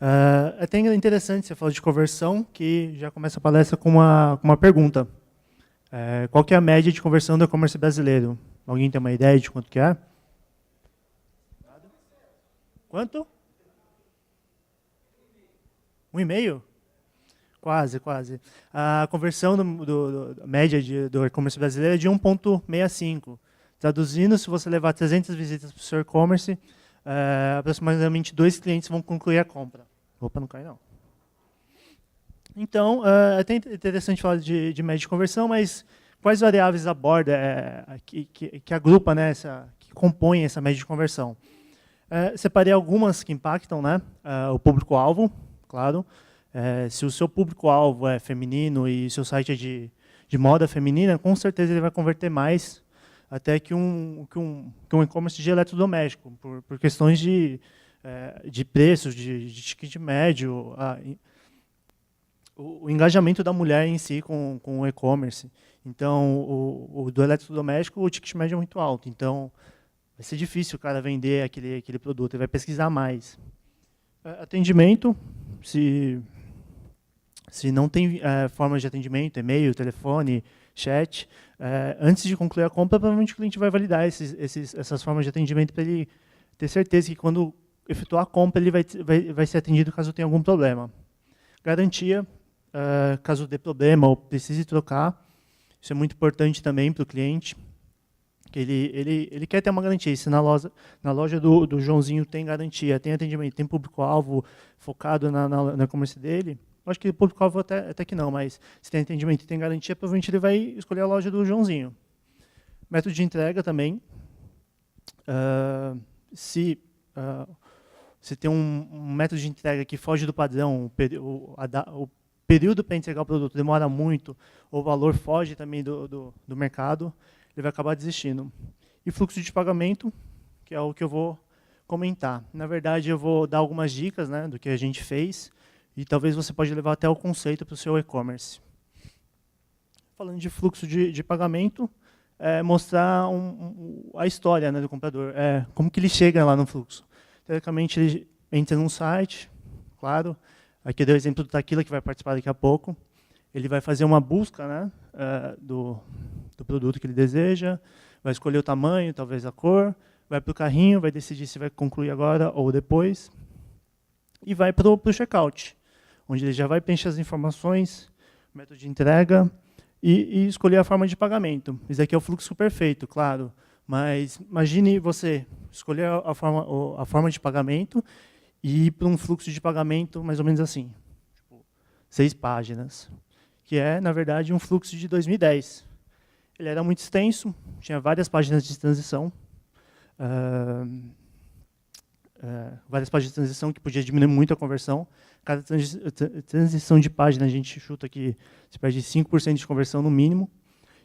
É até interessante você falar de conversão, que já começa a palestra com uma pergunta. Qual que é a média de conversão do e-commerce brasileiro? Alguém tem uma ideia de quanto que é? Quanto? 1,5? Quase, quase. A conversão da média do e-commerce brasileiro é de 1,65. Traduzindo, se você levar 300 visitas para o seu e-commerce, aproximadamente 2 clientes vão concluir a compra. Opa, não cai não. Então, é até interessante falar de média de conversão, mas quais variáveis aborda, que agrupa, né, que compõem essa média de conversão? Separei algumas que impactam, né, o público-alvo, claro. Se o seu público-alvo é feminino e seu site é de moda feminina, com certeza ele vai converter mais até que um e-commerce de eletrodoméstico, por questões de preços, de ticket médio, o engajamento da mulher em si com o e-commerce. Então, o do eletrodoméstico, o ticket médio é muito alto. Então, vai ser difícil o cara vender aquele produto, ele vai pesquisar mais. Atendimento, se não tem formas de atendimento, e-mail, telefone, chat, antes de concluir a compra, provavelmente o cliente vai validar essas formas de atendimento para ele ter certeza que quando efetuar a compra, ele vai ser atendido caso tenha algum problema. Garantia, caso dê problema ou precise trocar, isso é muito importante também para o cliente, que ele quer ter uma garantia. Se na loja do Joãozinho tem garantia, tem atendimento, tem público-alvo focado na e-commerce dele, acho que o público-alvo até que não, mas se tem atendimento e tem garantia, provavelmente ele vai escolher a loja do Joãozinho. Método de entrega também. Se tem um método de entrega que foge do padrão, o período para entregar o produto demora muito, ou o valor foge também do mercado, ele vai acabar desistindo. E fluxo de pagamento, que é o que eu vou comentar. Na verdade, eu vou dar algumas dicas, né, do que a gente fez, e talvez você pode levar até o conceito para o seu e-commerce. Falando de fluxo de pagamento, mostrar a história, né, do comprador, como que ele chega lá no fluxo. Teoricamente, ele entra num site, claro, aqui eu dei o exemplo do Taquila, que vai participar daqui a pouco. Ele vai fazer uma busca, né, do produto que ele deseja, vai escolher o tamanho, talvez a cor, vai para o carrinho, vai decidir se vai concluir agora ou depois, e vai para o checkout, onde ele já vai preencher as informações, método de entrega, e escolher a forma de pagamento. Isso aqui é o fluxo perfeito, claro, mas imagine você escolher a forma de pagamento e ir para um fluxo de pagamento mais ou menos assim, tipo, 6 páginas, que é, na verdade, um fluxo de 2010. Ele era muito extenso, tinha várias páginas de transição, que podia diminuir muito a conversão. Cada transição de página, a gente chuta que se perde 5% de conversão no mínimo.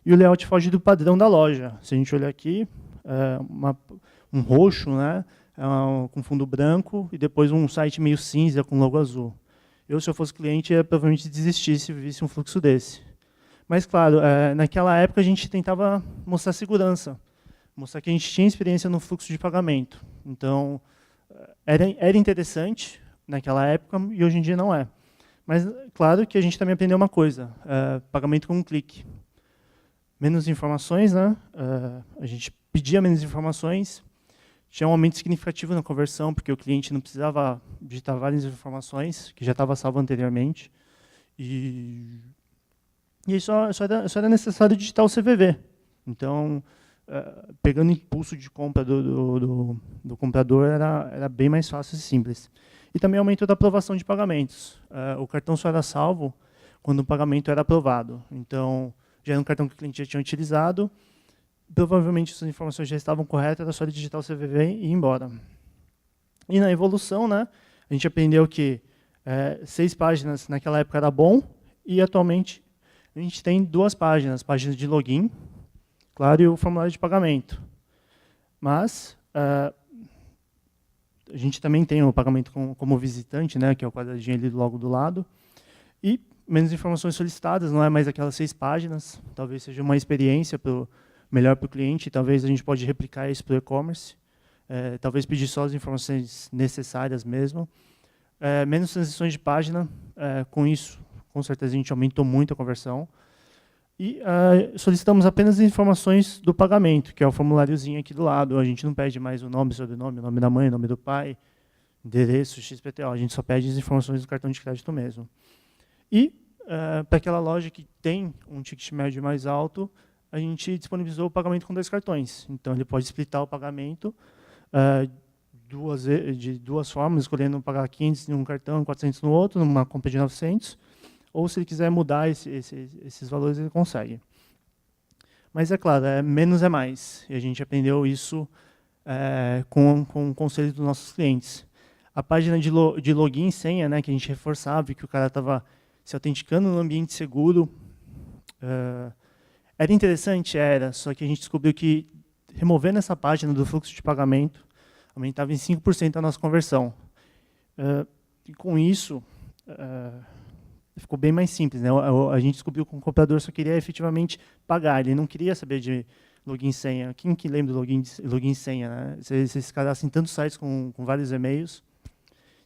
E o layout foge do padrão da loja. Se a gente olhar aqui, um roxo, né, com fundo branco, e depois um site meio cinza com logo azul. Eu, se eu fosse cliente, ia provavelmente desistir se visse um fluxo desse. Mas, claro, naquela época a gente tentava mostrar segurança, mostrar que a gente tinha experiência no fluxo de pagamento. Então, era interessante naquela época e hoje em dia não é. Mas, claro que a gente também aprendeu uma coisa, pagamento com um clique. Menos informações, né? A gente pedia menos informações, tinha um aumento significativo na conversão, porque o cliente não precisava digitar várias informações, que já estava salvo anteriormente. E só era necessário digitar o CVV. Então, pegando o impulso de compra do comprador, era bem mais fácil e simples. E também aumentou da aprovação de pagamentos. O cartão só era salvo quando o pagamento era aprovado. Então, já era um cartão que o cliente já tinha utilizado, provavelmente essas informações já estavam corretas, era só ele digitar o CVV e ir embora. E na evolução, né, a gente aprendeu que 6 páginas naquela época era bom, e atualmente a gente tem 2 páginas, páginas de login, claro, e o formulário de pagamento. Mas a gente também tem o pagamento como visitante, né, que é o quadradinho ali logo do lado, e menos informações solicitadas, não é mais aquelas 6 páginas, talvez seja uma experiência melhor para o cliente, talvez a gente pode replicar isso para o e-commerce, talvez pedir só as informações necessárias mesmo, menos transições de página. Com isso, com certeza, a gente aumentou muito a conversão. E solicitamos apenas informações do pagamento, que é o formuláriozinho aqui do lado. A gente não pede mais o nome, sobrenome, nome da mãe, nome do pai, endereço, XPTO. A gente só pede as informações do cartão de crédito mesmo. E, para aquela loja que tem um ticket médio mais alto, a gente disponibilizou o pagamento com 2 cartões. Então, ele pode splitar o pagamento de duas formas, escolhendo pagar 500 em um cartão e 400 no outro, numa compra de 900. Ou, se ele quiser mudar esses valores, ele consegue. Mas, é claro, menos é mais. E a gente aprendeu isso com o conselho dos nossos clientes. A página de login e senha, né, que a gente reforçava, que o cara estava se autenticando no ambiente seguro, era interessante, só que a gente descobriu que, removendo essa página do fluxo de pagamento, aumentava em 5% a nossa conversão. E com isso, ficou bem mais simples, né? A gente descobriu que o comprador só queria efetivamente pagar, ele não queria saber de login e senha. Quem que lembra do login e senha? Né? Vocês se cadastram em tantos sites com vários e-mails,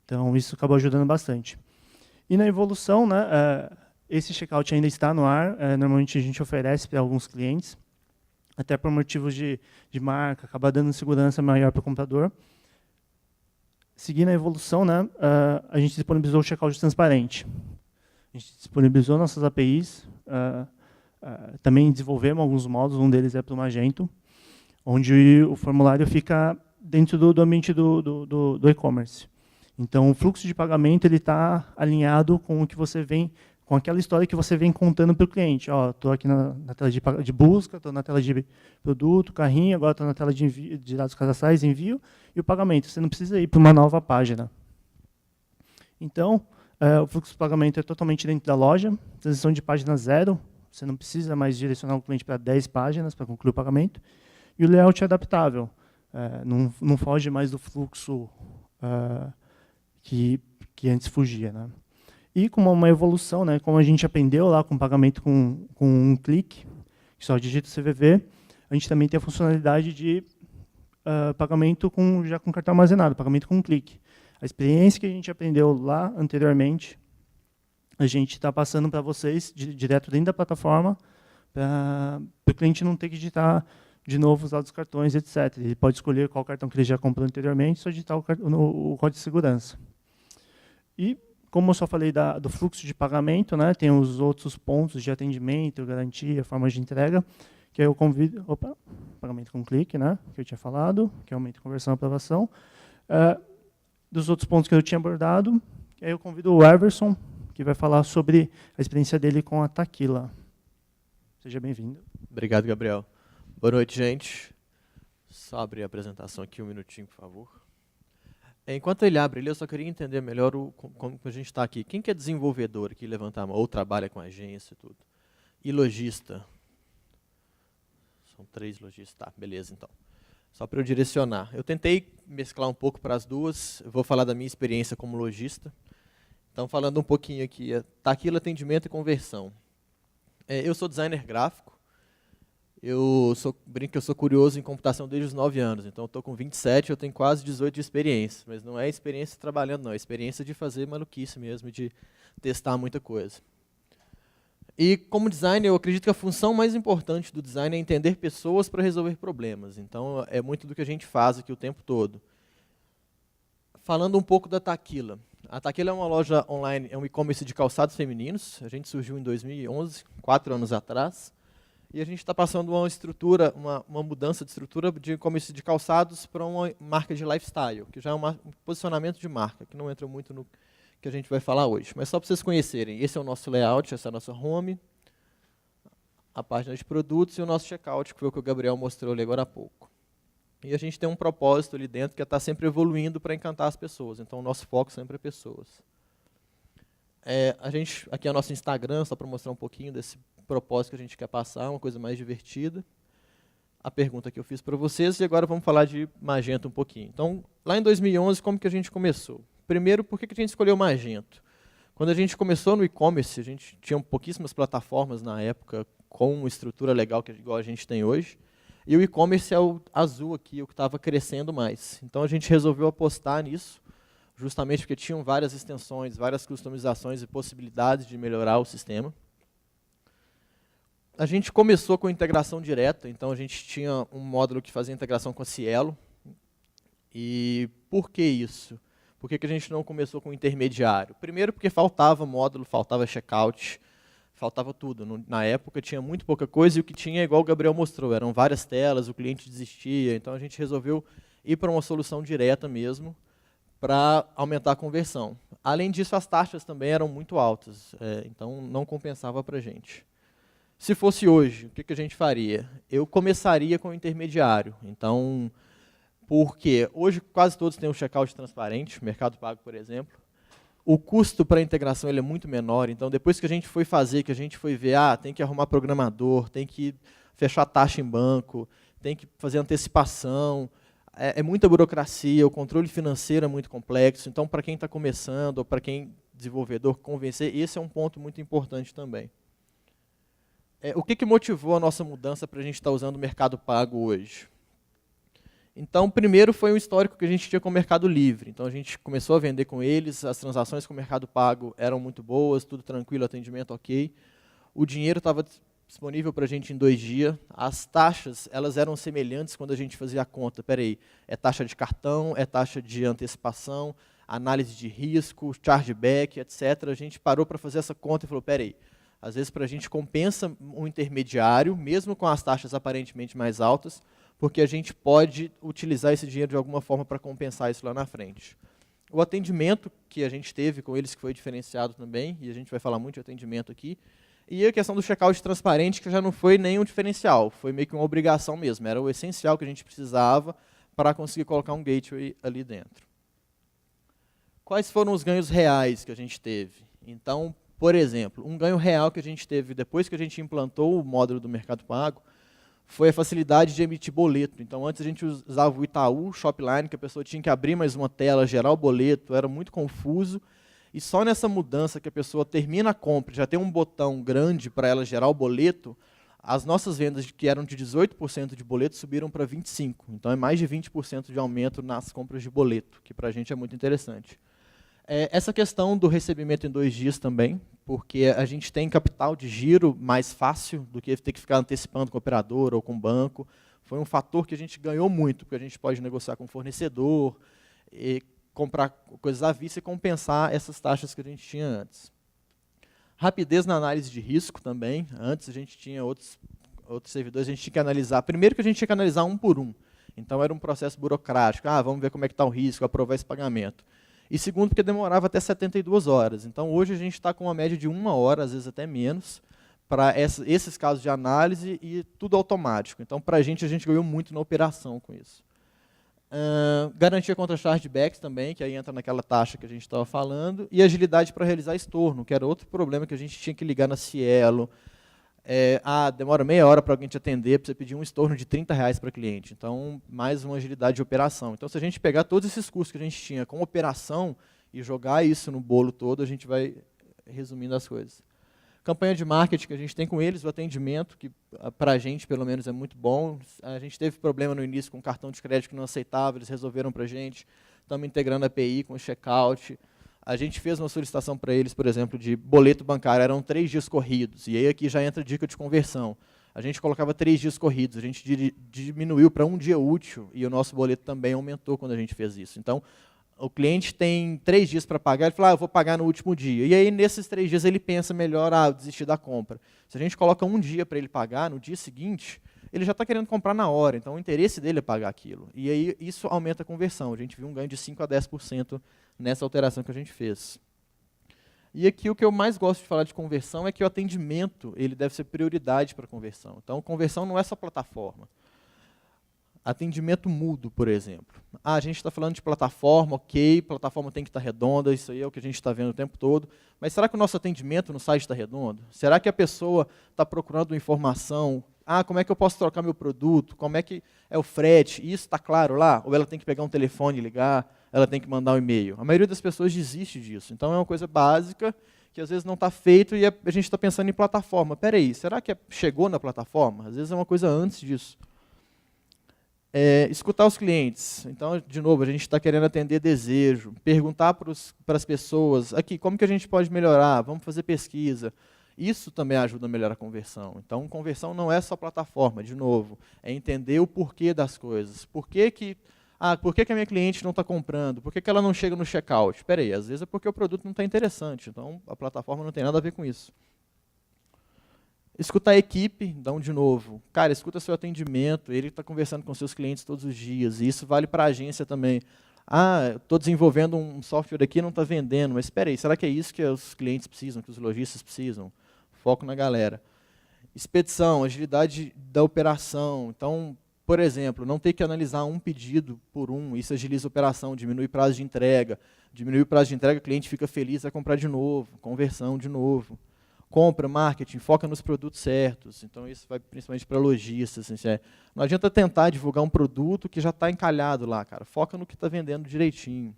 então isso acabou ajudando bastante. E na evolução, né, esse checkout ainda está no ar, normalmente a gente oferece para alguns clientes, até por motivos de marca, acaba dando segurança maior para o comprador. Seguindo a evolução, né, a gente disponibilizou o checkout transparente. A gente disponibilizou nossas APIs, também desenvolvemos alguns modos, um deles é para o Magento, onde o formulário fica dentro do ambiente do e-commerce. Então, o fluxo de pagamento está alinhado com o que você vem, com aquela história que você vem contando para o cliente. Estou aqui na tela de busca, estou na tela de produto, carrinho, agora estou na tela de dados cadastrais, envio, e o pagamento. Você não precisa ir para uma nova página. Então, o fluxo de pagamento é totalmente dentro da loja, transição de página 0, você não precisa mais direcionar o cliente para 10 páginas para concluir o pagamento, e o layout é adaptável, não foge mais do fluxo que antes fugia. Né? E como uma evolução, né, como a gente aprendeu lá com pagamento com um clique, que só digita o CVV, a gente também tem a funcionalidade de pagamento já com cartão armazenado, pagamento com um clique. A experiência que a gente aprendeu lá anteriormente, a gente está passando para vocês direto dentro da plataforma, para o cliente não ter que digitar de novo os dados dos cartões, etc. Ele pode escolher qual cartão que ele já comprou anteriormente, só digitar o código de segurança. E, como eu só falei do fluxo de pagamento, né, tem os outros pontos de atendimento, garantia, forma de entrega, que aí eu convido... pagamento com clique, né, que eu tinha falado, que aumenta a conversão e aprovação. Dos outros pontos que eu tinha abordado, aí eu convido o Everson, que vai falar sobre a experiência dele com a Taquila. Seja bem-vindo. Obrigado, Gabriel. Boa noite, gente. Só abrir a apresentação aqui um minutinho, por favor. Enquanto ele abre, eu só queria entender melhor como a gente está aqui. Quem que é desenvolvedor aqui, levanta a mão, ou trabalha com agência e tudo? E lojista? São 3 lojistas. Tá, beleza, então. Só para eu direcionar. Eu tentei mesclar um pouco para as duas. Eu vou falar da minha experiência como lojista. Então, falando um pouquinho aqui, Taquila atendimento e conversão. Eu sou designer gráfico. Brinco que eu sou curioso em computação desde os 9 anos. Então, eu estou com 27, eu tenho quase 18 de experiência. Mas não é experiência trabalhando, não. É experiência de fazer maluquice mesmo, de testar muita coisa. E, como designer, eu acredito que a função mais importante do design é entender pessoas para resolver problemas. Então, é muito do que a gente faz aqui o tempo todo. Falando um pouco da Taquila. A Taquila é uma loja online, é um e-commerce de calçados femininos. A gente surgiu em 2011, 4 anos atrás. E a gente está passando uma mudança de estrutura de e-commerce de calçados para uma marca de lifestyle, que já é um posicionamento de marca, que não entra muito no que a gente vai falar hoje. Mas só para vocês conhecerem, esse é o nosso layout, essa é a nossa home, a página de produtos e o nosso checkout, que foi o que o Gabriel mostrou ali agora há pouco. E a gente tem um propósito ali dentro que é estar sempre evoluindo para encantar as pessoas. Então, o nosso foco sempre é pessoas. Aqui é o nosso Instagram, só para mostrar um pouquinho desse propósito que a gente quer passar, uma coisa mais divertida. A pergunta que eu fiz para vocês, e agora vamos falar de Magento um pouquinho. Então, lá em 2011, como que a gente começou? Primeiro, por que a gente escolheu Magento? Quando a gente começou no e-commerce, a gente tinha pouquíssimas plataformas na época com uma estrutura legal, igual a gente tem hoje. E o e-commerce é o azul aqui, o que estava crescendo mais. Então, a gente resolveu apostar nisso, justamente porque tinham várias extensões, várias customizações e possibilidades de melhorar o sistema. A gente começou com integração direta, então a gente tinha um módulo que fazia integração com a Cielo. E por que isso? Por que a gente não começou com intermediário? Primeiro porque faltava módulo, faltava checkout, faltava tudo. Na época tinha muito pouca coisa e o que tinha, igual o Gabriel mostrou, eram várias telas, o cliente desistia, então a gente resolveu ir para uma solução direta mesmo, para aumentar a conversão. Além disso, as taxas também eram muito altas, então não compensava para a gente. Se fosse hoje, o que a gente faria? Eu começaria com o intermediário. Então, porque hoje quase todos têm um checkout transparente, Mercado Pago, por exemplo. O custo para a integração ele é muito menor, então depois que a gente foi fazer, que a gente foi ver, tem que arrumar programador, tem que fechar taxa em banco, tem que fazer antecipação, é muita burocracia, o controle financeiro é muito complexo, então para quem está começando, ou para quem desenvolvedor convencer, esse é um ponto muito importante também. O que motivou a nossa mudança para a gente estar usando o Mercado Pago hoje? Então, primeiro foi um histórico que a gente tinha com o Mercado Livre. Então, a gente começou a vender com eles, as transações com o Mercado Pago eram muito boas, tudo tranquilo, atendimento ok. O dinheiro estava disponível para a gente em 2 dias. As taxas, elas eram semelhantes quando a gente fazia a conta. Espera aí, é taxa de cartão, é taxa de antecipação, análise de risco, chargeback, etc. A gente parou para fazer essa conta e falou, espera aí, às vezes para a gente compensa um intermediário, mesmo com as taxas aparentemente mais altas, porque a gente pode utilizar esse dinheiro de alguma forma para compensar isso lá na frente. O atendimento que a gente teve com eles, que foi diferenciado também, e a gente vai falar muito de atendimento aqui, e a questão do checkout transparente, que já não foi nem um diferencial, foi meio que uma obrigação mesmo, era o essencial que a gente precisava para conseguir colocar um gateway ali dentro. Quais foram os ganhos reais que a gente teve? Então, por exemplo, um ganho real que a gente teve depois que a gente implantou o módulo do Mercado Pago, foi a facilidade de emitir boleto. Então, antes a gente usava o Itaú, Shopline, que a pessoa tinha que abrir mais uma tela, gerar o boleto, era muito confuso. E só nessa mudança que a pessoa termina a compra, já tem um botão grande para ela gerar o boleto, as nossas vendas, que eram de 18% de boleto, subiram para 25%. Então, é mais de 20% de aumento nas compras de boleto, que para a gente é muito interessante. Essa questão do recebimento em 2 dias também, porque a gente tem capital de giro mais fácil do que ter que ficar antecipando com o operador ou com o banco. Foi um fator que a gente ganhou muito, porque a gente pode negociar com o fornecedor, e comprar coisas à vista e compensar essas taxas que a gente tinha antes. Rapidez na análise de risco também. Antes a gente tinha outros servidores, a gente tinha que analisar. Primeiro que a gente tinha que analisar um por um. Então era um processo burocrático. Vamos ver como é que está o risco, aprovar esse pagamento. E segundo, porque demorava até 72 horas. Então, hoje a gente está com uma média de 1 hora, às vezes até menos, para esses casos de análise e tudo automático. Então, para a gente ganhou muito na operação com isso. Garantia contra chargebacks também, que aí entra naquela taxa que a gente estava falando, e agilidade para realizar estorno, que era outro problema que a gente tinha que ligar na Cielo. Demora meia hora para alguém te atender, para você pedir um estorno de R$30 para cliente. Então, mais uma agilidade de operação. Então, se a gente pegar todos esses custos que a gente tinha com operação e jogar isso no bolo todo, a gente vai resumindo as coisas. Campanha de marketing que a gente tem com eles, o atendimento, que para a gente, pelo menos, é muito bom. A gente teve problema no início com cartão de crédito que não aceitava, eles resolveram para a gente. Estamos integrando a API com o checkout. A gente fez uma solicitação para eles, por exemplo, de boleto bancário, eram 3 dias corridos, e aí aqui já entra a dica de conversão. A gente colocava 3 dias corridos, a gente diminuiu para 1 dia útil, e o nosso boleto também aumentou quando a gente fez isso. Então, o cliente tem 3 dias para pagar, ele fala, eu vou pagar no último dia. E aí, nesses 3 dias, ele pensa melhor, desistir da compra. Se a gente coloca 1 dia para ele pagar, no dia seguinte, ele já está querendo comprar na hora, então o interesse dele é pagar aquilo. E aí, isso aumenta a conversão. A gente viu um ganho de 5% a 10% nessa alteração que a gente fez. E aqui o que eu mais gosto de falar de conversão é que o atendimento ele deve ser prioridade para a conversão. Então, conversão não é só plataforma. Atendimento mudo, por exemplo. A gente está falando de plataforma, ok, plataforma tem que estar redonda, isso aí é o que a gente está vendo o tempo todo, mas será que o nosso atendimento no site está redondo? Será que a pessoa está procurando informação? Como é que eu posso trocar meu produto? Como é que é o frete? Isso está claro lá? Ou ela tem que pegar um telefone e ligar? Ela tem que mandar um e-mail? A maioria das pessoas desiste disso. Então, é uma coisa básica que às vezes não está feito e a gente está pensando em plataforma. Espera aí, será que chegou na plataforma? Às vezes é uma coisa antes disso. Escutar os clientes. Então, de novo, a gente está querendo atender desejo, perguntar para as pessoas, aqui, como que a gente pode melhorar? Vamos fazer pesquisa. Isso também ajuda a melhorar a conversão. Então, conversão não é só plataforma, de novo, é entender o porquê das coisas. Por que a minha cliente não está comprando? Por que ela não chega no checkout? Espera aí, às vezes é porque o produto não está interessante, então a plataforma não tem nada a ver com isso. Escutar a equipe, então, de novo, cara, escuta seu atendimento, ele está conversando com seus clientes todos os dias, e isso vale para a agência também. Estou desenvolvendo um software aqui e não está vendendo, mas espera aí, será que é isso que os clientes precisam, que os lojistas precisam? Foco na galera. Expedição, agilidade da operação. Então, por exemplo, não ter que analisar um pedido por um, isso agiliza a operação, diminui o prazo de entrega. Diminui o prazo de entrega, o cliente fica feliz, vai comprar de novo, conversão de novo. Compra, marketing, foca nos produtos certos. Então, isso vai principalmente para lojistas. Assim, não adianta tentar divulgar um produto que já está encalhado lá, cara. Foca no que está vendendo direitinho.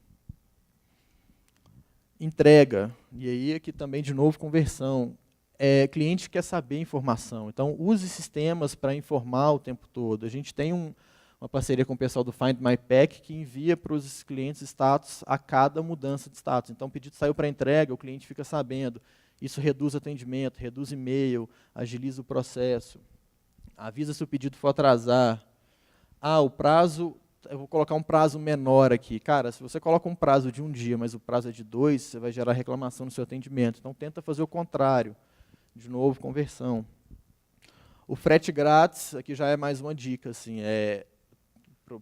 Entrega. E aí, aqui também, de novo, conversão. Cliente quer saber informação. Então, use sistemas para informar o tempo todo. A gente tem uma parceria com o pessoal do Find My Pack que envia para os clientes status a cada mudança de status. Então, o pedido saiu para entrega, o cliente fica sabendo. Isso reduz atendimento, reduz e-mail, agiliza o processo. Avisa se o pedido for atrasar. O prazo, eu vou colocar um prazo menor aqui. Cara, se você coloca um prazo de 1 dia, mas o prazo é de 2, você vai gerar reclamação no seu atendimento. Então, tenta fazer o contrário. De novo, conversão. O frete grátis, aqui já é mais uma dica, assim,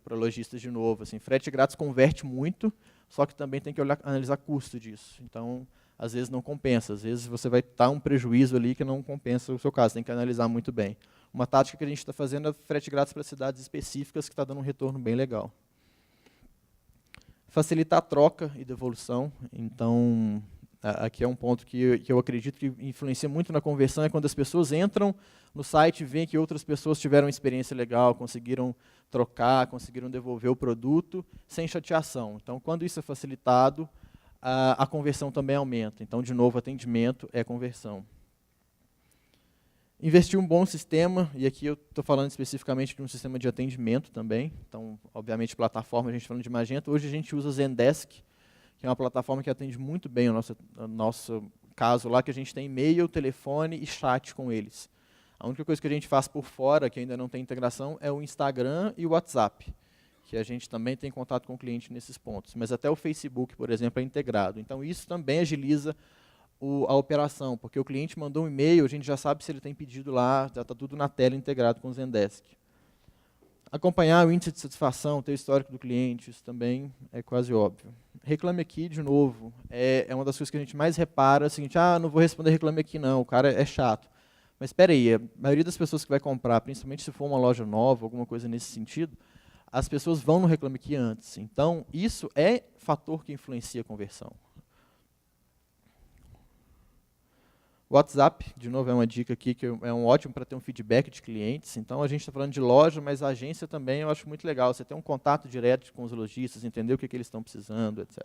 para lojistas de novo. Assim, frete grátis converte muito, só que também tem que analisar custo disso. Então, às vezes não compensa, às vezes você vai estar um prejuízo ali que não compensa o seu caso, tem que analisar muito bem. Uma tática que a gente está fazendo é frete grátis para cidades específicas, que está dando um retorno bem legal. Facilitar a troca e devolução. Então, aqui é um ponto que eu acredito que influencia muito na conversão, é quando as pessoas entram no site e veem que outras pessoas tiveram uma experiência legal, conseguiram trocar, conseguiram devolver o produto sem chateação. Então, quando isso é facilitado, a conversão também aumenta. Então, de novo, atendimento é conversão. Investir um bom sistema, e aqui eu estou falando especificamente de um sistema de atendimento também. Então, obviamente, plataforma, a gente falando de Magento. Hoje a gente usa o Zendesk, que é uma plataforma que atende muito bem o nosso caso lá, que a gente tem e-mail, telefone e chat com eles. A única coisa que a gente faz por fora, que ainda não tem integração, é o Instagram e o WhatsApp, que a gente também tem contato com o cliente nesses pontos. Mas até o Facebook, por exemplo, é integrado. Então, isso também agiliza a operação, porque o cliente mandou um e-mail, a gente já sabe se ele tem pedido lá, já está tudo na tela integrado com o Zendesk. Acompanhar o índice de satisfação, ter o histórico do cliente, isso também é quase óbvio. Reclame Aqui, de novo, é uma das coisas que a gente mais repara, é o seguinte, não vou responder Reclame Aqui não, o cara é chato. Mas espera aí, a maioria das pessoas que vai comprar, principalmente se for uma loja nova, alguma coisa nesse sentido, as pessoas vão no Reclame Aqui antes. Então, isso é fator que influencia a conversão. O WhatsApp, de novo, é uma dica aqui que é ótimo para ter um feedback de clientes. Então, a gente está falando de loja, mas a agência também eu acho muito legal. Você ter um contato direto com os lojistas, entender o que eles estão precisando, etc.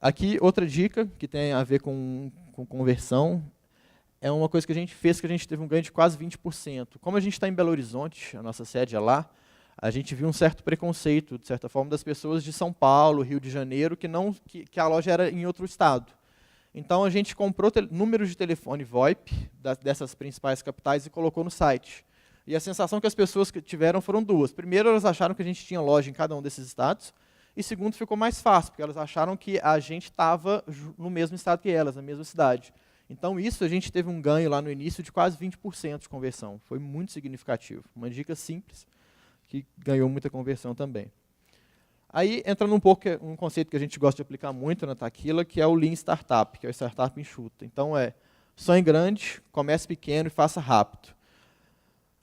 Aqui, outra dica que tem a ver com conversão, é uma coisa que a gente fez, que a gente teve um ganho de quase 20%. Como a gente está em Belo Horizonte, a nossa sede é lá, a gente viu um certo preconceito, de certa forma, das pessoas de São Paulo, Rio de Janeiro, que a loja era em outro estado. Então, a gente comprou números de telefone VoIP dessas principais capitais e colocou no site. E a sensação que as pessoas tiveram foram duas. Primeiro, elas acharam que a gente tinha loja em cada um desses estados. E segundo, ficou mais fácil, porque elas acharam que a gente estava no mesmo estado que elas, na mesma cidade. Então, isso a gente teve um ganho lá no início de quase 20% de conversão. Foi muito significativo. Uma dica simples, que ganhou muita conversão também. Aí, entrando um pouco um conceito que a gente gosta de aplicar muito na Taquila, que é o Lean Startup, que é o Startup enxuta. Então, sonhe grande, comece pequeno e faça rápido.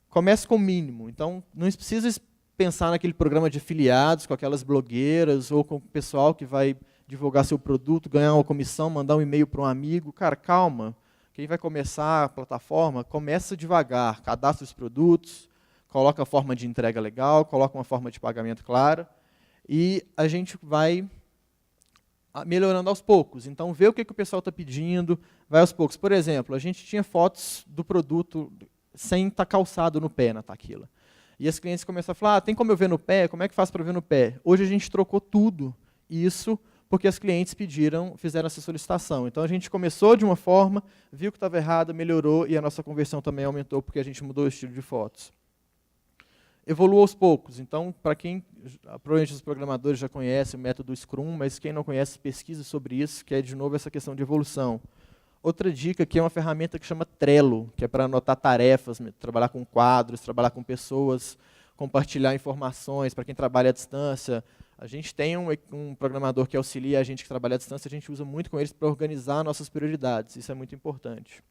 Comece com o mínimo. Então, não precisa pensar naquele programa de afiliados, com aquelas blogueiras, ou com o pessoal que vai divulgar seu produto, ganhar uma comissão, mandar um e-mail para um amigo. Cara, calma. Quem vai começar a plataforma, começa devagar. Cadastra os produtos, coloca a forma de entrega legal, coloca uma forma de pagamento clara, e a gente vai melhorando aos poucos. Então, vê o que o pessoal está pedindo, vai aos poucos. Por exemplo, a gente tinha fotos do produto sem estar calçado no pé na Taquila. E as clientes começaram a falar, tem como eu ver no pé? Como é que faz para ver no pé? Hoje a gente trocou tudo isso porque as clientes fizeram essa solicitação. Então a gente começou de uma forma, viu que estava errado, melhorou e a nossa conversão também aumentou porque a gente mudou o estilo de fotos. Evolua aos poucos. Então, para quem, provavelmente os programadores já conhecem o método Scrum, mas quem não conhece, pesquise sobre isso, que é, de novo, essa questão de evolução. Outra dica aqui é uma ferramenta que chama Trello, que é para anotar tarefas, trabalhar com quadros, trabalhar com pessoas, compartilhar informações para quem trabalha à distância. A gente tem um programador que auxilia a gente que trabalha à distância, a gente usa muito com eles para organizar nossas prioridades. Isso é muito importante.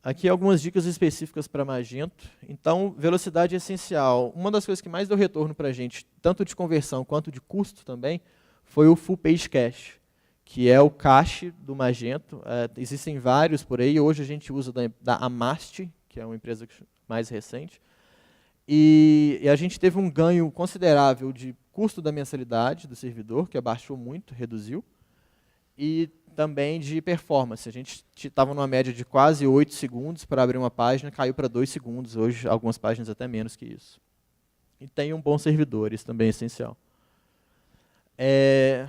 Aqui algumas dicas específicas para Magento. Então, velocidade é essencial. Uma das coisas que mais deu retorno para a gente, tanto de conversão quanto de custo também, foi o Full Page Cache, que é o cache do Magento. Existem vários por aí. Hoje a gente usa da Amast, que é uma empresa mais recente. E a gente teve um ganho considerável de custo da mensalidade do servidor, que abaixou muito, reduziu, e também de performance. A gente estava numa média de quase 8 segundos para abrir uma página, caiu para 2 segundos, hoje algumas páginas até menos que isso. E tem um bom servidor, isso também é essencial.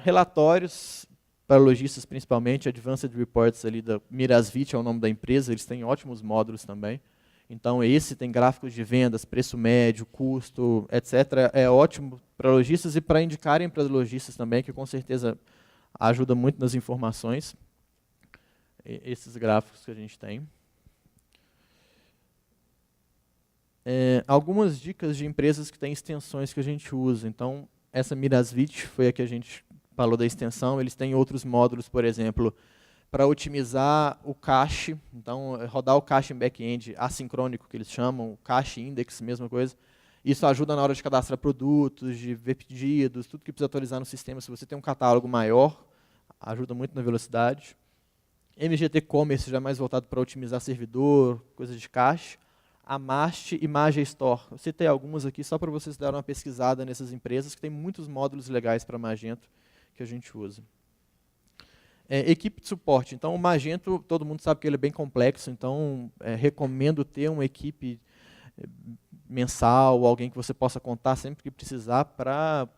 Relatórios para lojistas principalmente, Advanced Reports ali da Mirasvit é o nome da empresa, eles têm ótimos módulos também. Então esse tem gráficos de vendas, preço médio, custo, etc. É ótimo para lojistas e para indicarem para lojistas também, que com certeza ajuda muito nas informações, esses gráficos que a gente tem. Algumas dicas de empresas que têm extensões que a gente usa. Então, essa Mirasvit foi a que a gente falou da extensão. Eles têm outros módulos, por exemplo, para otimizar o cache. Então, rodar o cache em back-end assincrônico, que eles chamam, o cache index, mesma coisa. Isso ajuda na hora de cadastrar produtos, de ver pedidos, tudo que precisa atualizar no sistema. Se você tem um catálogo maior, ajuda muito na velocidade. MGT Commerce já é mais voltado para otimizar servidor, coisas de cache. Amast e Magestore. Eu citei algumas aqui só para vocês darem uma pesquisada nessas empresas, que tem muitos módulos legais para Magento que a gente usa. Equipe de suporte. Então, o Magento, todo mundo sabe que ele é bem complexo, então recomendo ter uma equipe mensal, alguém que você possa contar sempre que precisar para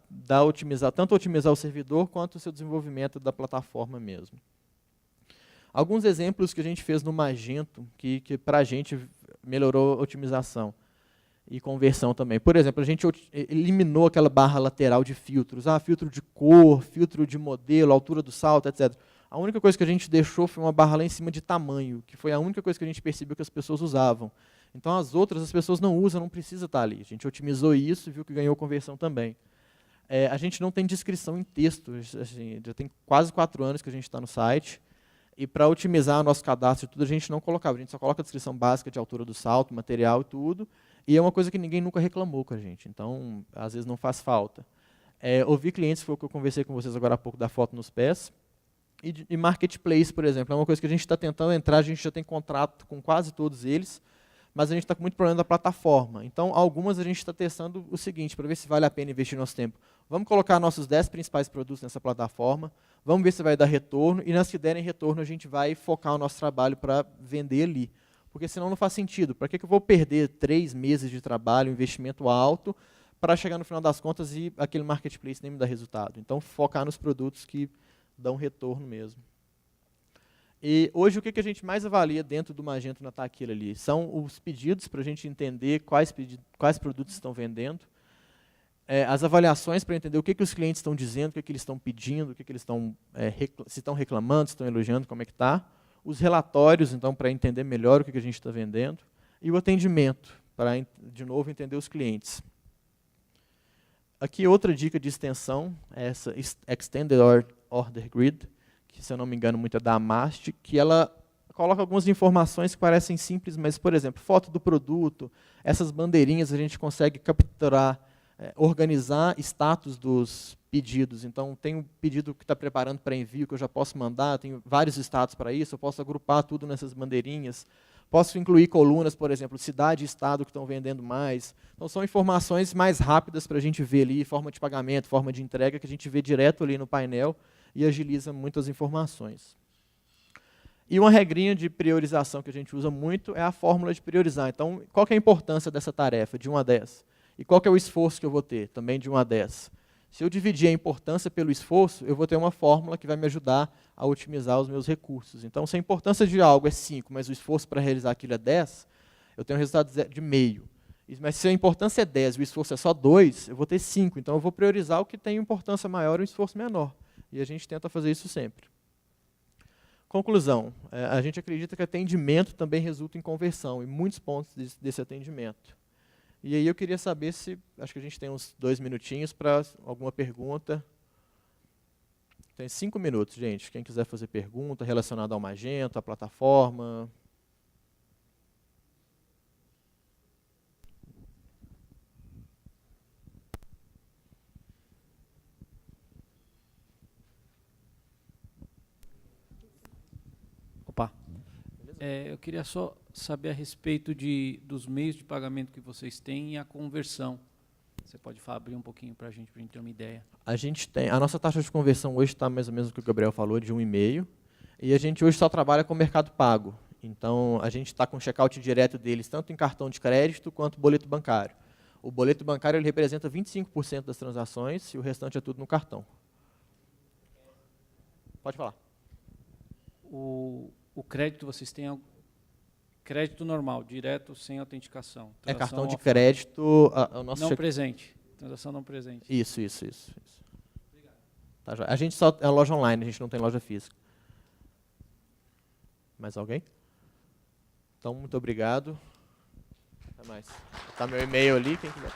tanto otimizar o servidor quanto o seu desenvolvimento da plataforma mesmo. Alguns exemplos que a gente fez no Magento, que para a gente melhorou a otimização e conversão também. Por exemplo, a gente eliminou aquela barra lateral de filtros, filtro de cor, filtro de modelo, altura do salto, etc. A única coisa que a gente deixou foi uma barra lá em cima de tamanho, que foi a única coisa que a gente percebeu que as pessoas usavam. Então, as outras, as pessoas não usam, não precisa estar ali. A gente otimizou isso e viu que ganhou conversão também. A gente não tem descrição em texto, assim, já tem quase 4 anos que a gente está no site, e para otimizar o nosso cadastro e tudo, a gente não colocava, a gente só coloca a descrição básica de altura do salto, material e tudo, e é uma coisa que ninguém nunca reclamou com a gente, então, às vezes não faz falta. Ouvi clientes, foi o que eu conversei com vocês agora há pouco, da foto nos pés, e marketplace, por exemplo, é uma coisa que a gente está tentando entrar, a gente já tem contrato com quase todos eles, mas a gente está com muito problema da plataforma. Então, algumas a gente está testando o seguinte, para ver se vale a pena investir nosso tempo. Vamos colocar nossos 10 principais produtos nessa plataforma, vamos ver se vai dar retorno, e nas que derem retorno, a gente vai focar o nosso trabalho para vender ali. Porque senão não faz sentido. Para que eu vou perder 3 meses de trabalho, investimento alto, para chegar no final das contas e aquele marketplace nem me dá resultado? Então, focar nos produtos que dão retorno mesmo. E hoje o que a gente mais avalia dentro do Magento na Taquila ali? São os pedidos para a gente entender quais produtos estão vendendo, as avaliações para entender o que os clientes estão dizendo, o que eles estão pedindo, o que eles estão, se estão reclamando, se estão elogiando, como é que está. Os relatórios, então, para entender melhor o que a gente está vendendo. E o atendimento, para, de novo, entender os clientes. Aqui outra dica de extensão, essa Extended Order Grid, que, se eu não me engano, muito é da Amast, que ela coloca algumas informações que parecem simples, mas, por exemplo, foto do produto, essas bandeirinhas a gente consegue capturar, organizar status dos pedidos. Então, tem um pedido que está preparando para envio, que eu já posso mandar, tenho vários status para isso, eu posso agrupar tudo nessas bandeirinhas, posso incluir colunas, por exemplo, cidade e estado que estão vendendo mais. Então, são informações mais rápidas para a gente ver ali, forma de pagamento, forma de entrega, que a gente vê direto ali no painel, e agiliza muitas informações. E uma regrinha de priorização que a gente usa muito é a fórmula de priorizar. Então, qual que é a importância dessa tarefa, de 1 a 10? E qual que é o esforço que eu vou ter, também de 1 a 10? Se eu dividir a importância pelo esforço, eu vou ter uma fórmula que vai me ajudar a otimizar os meus recursos. Então, se a importância de algo é 5, mas o esforço para realizar aquilo é 10, eu tenho um resultado de meio. Mas se a importância é 10 e o esforço é só 2, eu vou ter 5. Então, eu vou priorizar o que tem importância maior e um esforço menor. E a gente tenta fazer isso sempre. Conclusão, a gente acredita que atendimento também resulta em conversão, em muitos pontos desse atendimento. E aí eu queria saber se, acho que a gente tem uns 2 minutinhos para alguma pergunta. Tem 5 minutos, gente. Quem quiser fazer pergunta relacionada ao Magento, à plataforma. Opa. Eu queria só saber a respeito dos meios de pagamento que vocês têm e a conversão. Você pode abrir um pouquinho para a gente ter uma ideia? A nossa taxa de conversão hoje está mais ou menos o que o Gabriel falou, de 1,5. E a gente hoje só trabalha com o Mercado Pago. Então, a gente está com o checkout direto deles, tanto em cartão de crédito quanto boleto bancário. O boleto bancário ele representa 25% das transações e o restante é tudo no cartão. Pode falar. O crédito vocês têm crédito normal, direto, sem autenticação. É cartão de crédito. Não presente. Transação não presente. Isso. Tá, a gente só é loja online, a gente não tem loja física. Mais alguém? Então, muito obrigado. Até mais. Tá meu e-mail ali, quem quiser.